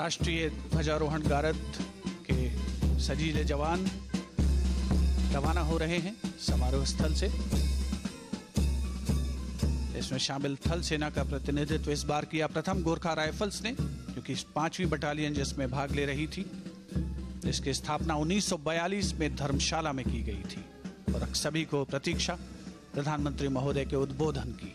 राष्ट्रीय ध्वजारोहण गारद के सजीले जवान रवाना हो रहे हैं समारोह स्थल से। इसमें शामिल थल सेना का प्रतिनिधित्व इस बार किया प्रथम गोरखा राइफल्स ने, क्योंकि 5वीं बटालियन जिसमें भाग ले रही थी। इसकी स्थापना 1942 में धर्मशाला में की गई थी और सभी को प्रतीक्षा प्रधानमंत्री महोदय के उद्बोधन की।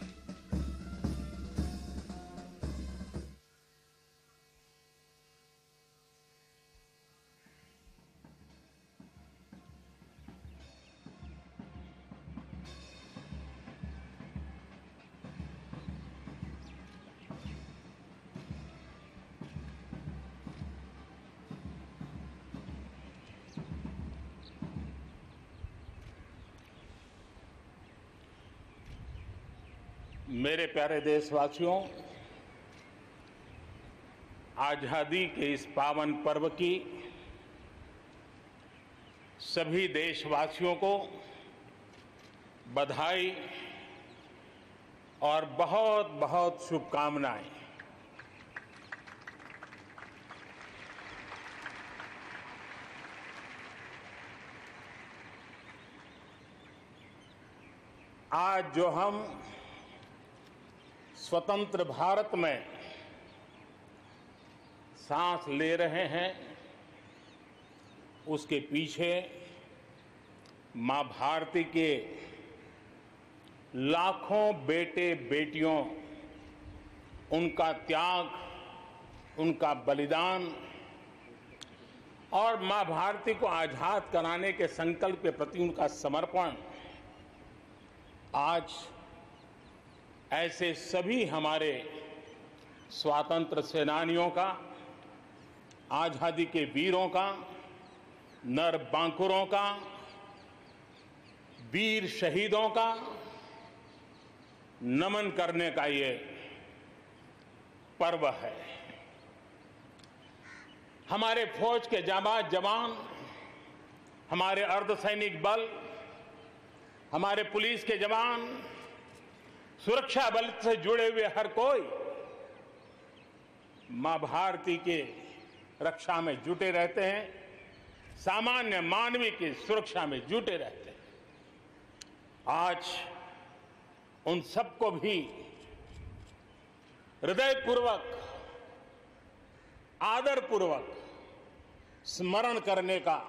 मेरे प्यारे देशवासियों, आजादी के इस पावन पर्व की सभी देशवासियों को बधाई और बहुत बहुत शुभकामनाएं। आज जो हम स्वतंत्र भारत में सांस ले रहे हैं, उसके पीछे मां भारती के लाखों बेटे बेटियों, उनका त्याग, उनका बलिदान और मां भारती को आजाद कराने के संकल्प के प्रति उनका समर्पण आज ऐसे सभी हमारे स्वातंत्र सेनानियों का, आजादी के वीरों का, नर बांकुरों का, वीर शहीदों का नमन करने का ये पर्व है। हमारे फौज के जाबाज जवान, हमारे अर्धसैनिक बल, हमारे पुलिस के जवान, सुरक्षा बल से जुड़े हुए हर कोई मां भारती के रक्षा में जुटे रहते हैं, सामान्य मानवीय की सुरक्षा में जुटे रहते हैं। आज उन सबको भी हृदयपूर्वक, आदरपूर्वक स्मरण करने का,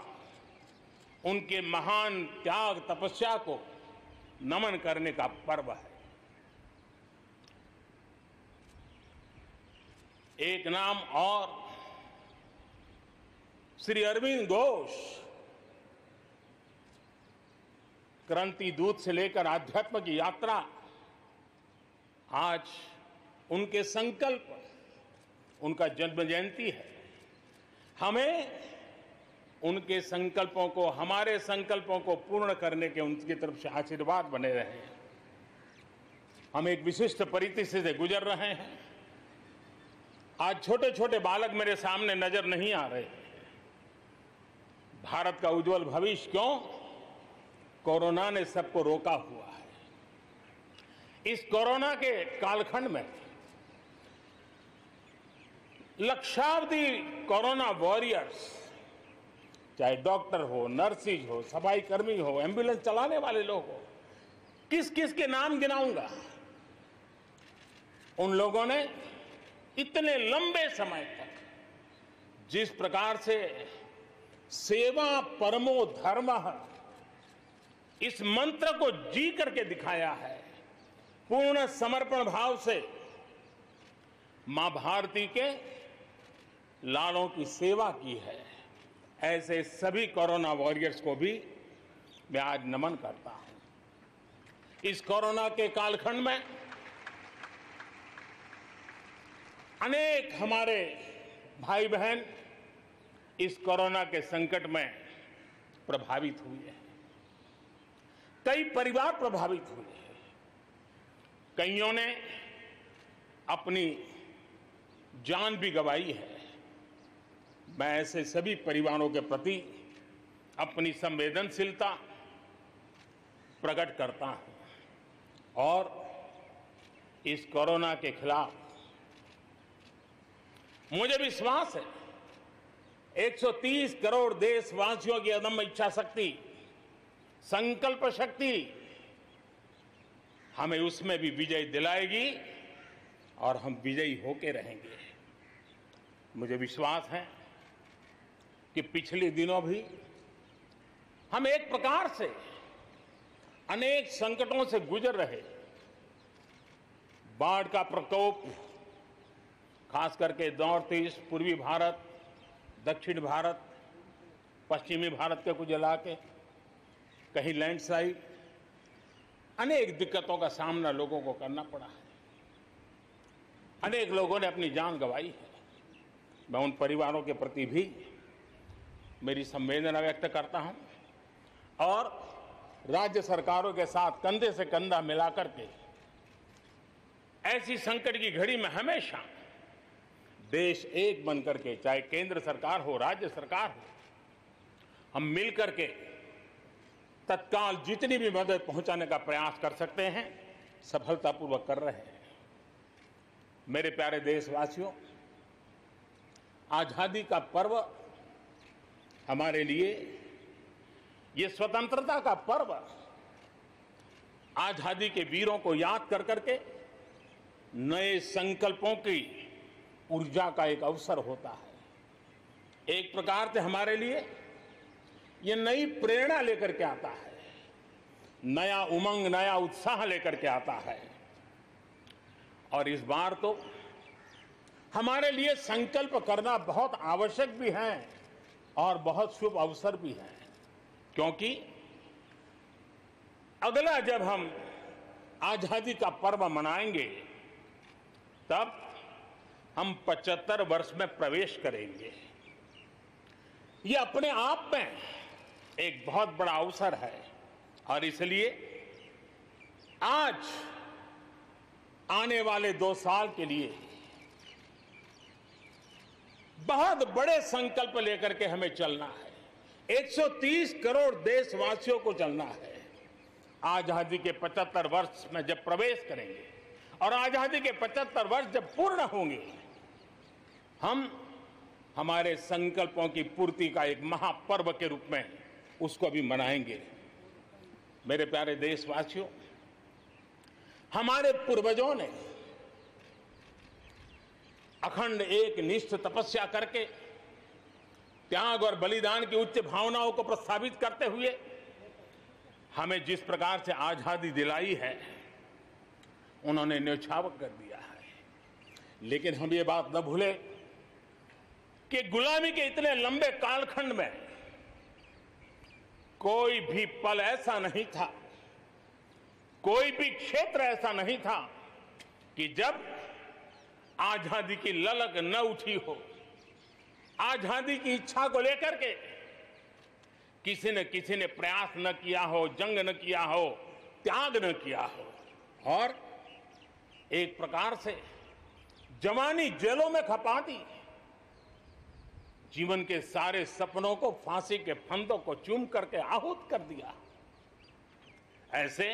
उनके महान त्याग तपस्या को नमन करने का पर्व है। एक नाम और, श्री अरविंद घोष क्रांति दूत से लेकर आध्यात्म की यात्रा, आज उनके संकल्प, उनका जन्म जयंती है। हमें उनके संकल्पों को, हमारे संकल्पों को पूर्ण करने के उनकी तरफ से आशीर्वाद बने रहे। हम एक विशिष्ट परिस्थिति से गुजर रहे हैं। आज छोटे छोटे बालक मेरे सामने नजर नहीं आ रहे। भारत का उज्जवल भविष्य क्यों? कोरोना ने सबको रोका हुआ है। इस कोरोना के कालखंड में लक्षावधि कोरोना वॉरियर्स, चाहे डॉक्टर हो, नर्सिस हो, सफाई कर्मी हो, एम्बुलेंस चलाने वाले लोग हो, किस किस के नाम गिनाऊंगा। उन लोगों ने इतने लंबे समय तक जिस प्रकार से सेवा परमो धर्मः इस मंत्र को जी करके दिखाया है, पूर्ण समर्पण भाव से मां भारती के लालों की सेवा की है, ऐसे सभी कोरोना वॉरियर्स को भी मैं आज नमन करता हूं। इस कोरोना के कालखंड में अनेक हमारे भाई बहन इस कोरोना के संकट में प्रभावित हुए हैं। कई परिवार प्रभावित हुए हैं। कईयों ने अपनी जान भी गंवाई है। मैं ऐसे सभी परिवारों के प्रति अपनी संवेदनशीलता प्रकट करता हूं और इस कोरोना के खिलाफ मुझे विश्वास है 130 करोड़ देशवासियों की अदम्य इच्छा शक्ति, संकल्प शक्ति हमें उसमें भी विजय दिलाएगी और हम विजयी होके रहेंगे। मुझे विश्वास है कि पिछले दिनों भी हम एक प्रकार से अनेक संकटों से गुजर रहे। बाढ़ का प्रकोप, खास करके नॉर्थ ईस्ट, पूर्वी भारत, दक्षिण भारत, पश्चिमी भारत के कुछ इलाके, कहीं लैंडस्लाइड, अनेक दिक्कतों का सामना लोगों को करना पड़ा है। अनेक लोगों ने अपनी जान गंवाई है। मैं उन परिवारों के प्रति भी मेरी संवेदना व्यक्त करता हूं और राज्य सरकारों के साथ कंधे से कंधा मिलाकर के ऐसी संकट की घड़ी में हमेशा देश एक बनकर के, चाहे केंद्र सरकार हो, राज्य सरकार हो, हम मिलकर के तत्काल जितनी भी मदद पहुंचाने का प्रयास कर सकते हैं, सफलतापूर्वक कर रहे हैं। मेरे प्यारे देशवासियों, आजादी का पर्व हमारे लिए, ये स्वतंत्रता का पर्व आजादी के वीरों को याद कर करके नए संकल्पों की ऊर्जा का एक अवसर होता है। एक प्रकार से हमारे लिए ये नई प्रेरणा लेकर के आता है, नया उमंग, नया उत्साह लेकर के आता है। और इस बार तो हमारे लिए संकल्प करना बहुत आवश्यक भी है और बहुत शुभ अवसर भी है, क्योंकि अगला जब हम आजादी का पर्व मनाएंगे तब हम 75 वर्ष में प्रवेश करेंगे। ये अपने आप में एक बहुत बड़ा अवसर है और इसलिए आज आने वाले 2 साल के लिए बहुत बड़े संकल्प लेकर के हमें चलना है। 130 करोड़ देशवासियों को चलना है। आजादी के 75 वर्ष में जब प्रवेश करेंगे और आजादी के 75 वर्ष जब पूर्ण होंगे, हम हमारे संकल्पों की पूर्ति का एक महापर्व के रूप में उसको भी मनाएंगे। मेरे प्यारे देशवासियों, हमारे पूर्वजों ने अखंड एक निष्ठ तपस्या करके त्याग और बलिदान की उच्च भावनाओं को प्रस्तावित करते हुए हमें जिस प्रकार से आजादी दिलाई है, उन्होंने न्यौछावर कर दिया है। लेकिन हम ये बात न भूलें कि गुलामी के इतने लंबे कालखंड में कोई भी पल ऐसा नहीं था, कोई भी क्षेत्र ऐसा नहीं था कि जब आजादी की ललक न उठी हो, आजादी की इच्छा को लेकर के किसी ने प्रयास न किया हो, जंग न किया हो, त्याग न किया हो और एक प्रकार से जवानी जेलों में खपा दी। जीवन के सारे सपनों को फांसी के फंदों को चूम करके आहूत कर दिया। ऐसे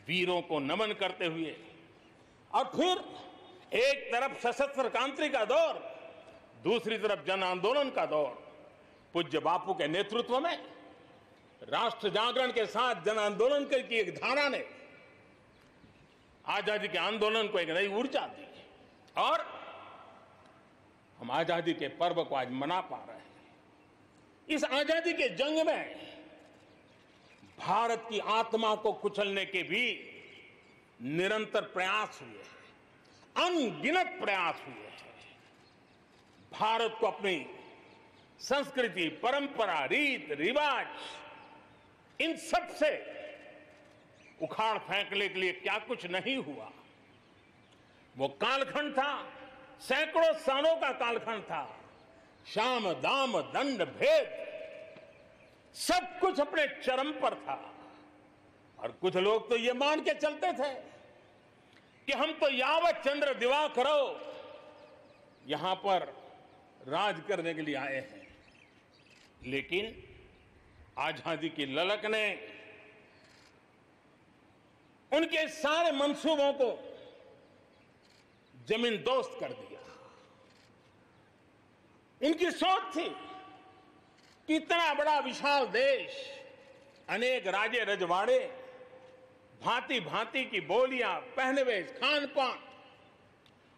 वीरों को नमन करते हुए और फिर एक तरफ सशस्त्र क्रांति का दौर, दूसरी तरफ जन आंदोलन का दौर, पूज्य बापू के नेतृत्व में राष्ट्र जागरण के साथ जन आंदोलन की एक धारा ने आजादी के आंदोलन को एक नई ऊर्जा दी और हम आजादी के पर्व को आज मना पा रहे हैं। इस आजादी के जंग में भारत की आत्मा को कुचलने के भी निरंतर प्रयास हुए हैं, अनगिनत प्रयास हुए हैं। भारत को अपनी संस्कृति, परंपरा, रीत रिवाज, इन सब से उखाड़ फेंकने के लिए क्या कुछ नहीं हुआ। वो कालखंड था, सैकड़ों सालों का कालखंड था। शाम दाम दंड भेद सब कुछ अपने चरम पर था और कुछ लोग तो ये मान के चलते थे कि हम तो यावत चंद्र दिवाकरो यहां पर राज करने के लिए आए हैं। लेकिन आजादी की ललक ने उनके सारे मंसूबों को जमीन दोस्त कर दिया। उनकी सोच थी कि इतना बड़ा विशाल देश, अनेक राजे रजवाड़े, भांति भांति की बोलियां, पहनावेश, खान पान,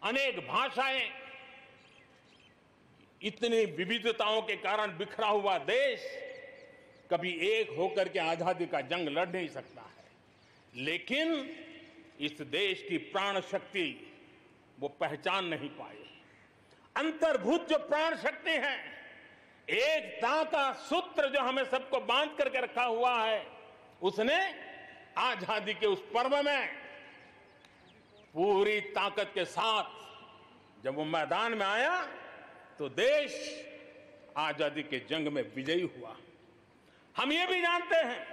अनेक भाषाएं, इतनी विविधताओं के कारण बिखरा हुआ देश कभी एक होकर के आजादी का जंग लड़ नहीं सकता है। लेकिन इस देश की प्राण शक्ति वो पहचान नहीं पाए। अंतर्भूत जो प्राण शक्ति है, एकता का सूत्र जो हमें सबको बांध करके रखा हुआ है, उसने आजादी के उस पर्व में पूरी ताकत के साथ जब वो मैदान में आया तो देश आजादी के जंग में विजयी हुआ। हम ये भी जानते हैं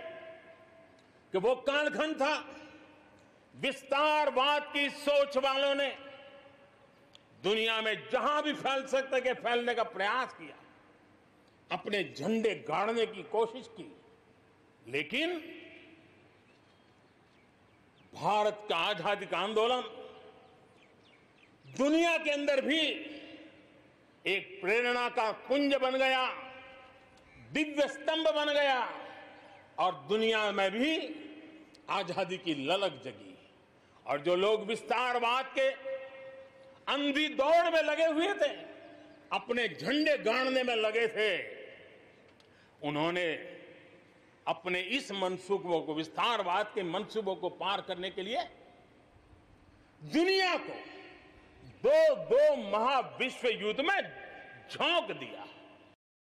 कि वो कालखंड था, विस्तारवाद की सोच वालों ने दुनिया में जहां भी फैल सकते के फैलने का प्रयास किया, अपने झंडे गाड़ने की कोशिश की, लेकिन भारत का आजादी का आंदोलन दुनिया के अंदर भी एक प्रेरणा का पुंज बन गया, दिव्य स्तंभ बन गया और दुनिया में भी आजादी की ललक जगी। और जो लोग विस्तारवाद के अंधी दौड़ में लगे हुए थे, अपने झंडे गाड़ने में लगे थे, उन्होंने अपने इस मंसूबों को, विस्तारवाद के मंसूबों को पार करने के लिए दुनिया को दो महाविश्व युद्ध में झोंक दिया।